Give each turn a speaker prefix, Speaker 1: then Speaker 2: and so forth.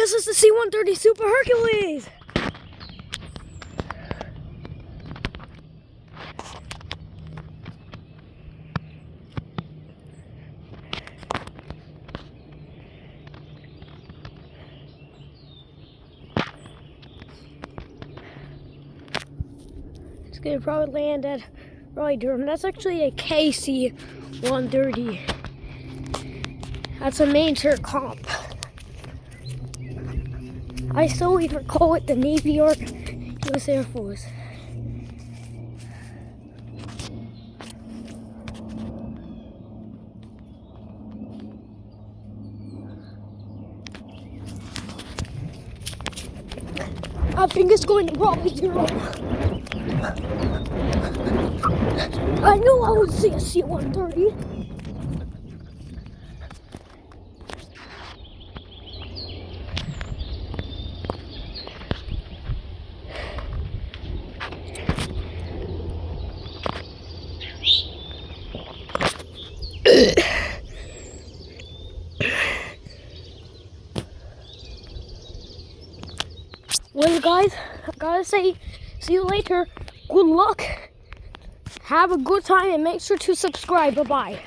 Speaker 1: Yes, it's the C-130 Super Hercules! It's gonna probably land at Raleigh Durham. That's actually a KC-130. That's a main cert comp. I still either call it the Navy or U.S. Air Force. I think it's going to Raleigh Durham. I knew I would see a C-130. Well, guys, I gotta say, see you later. Good luck. Have a good time and make sure to subscribe. Bye-bye.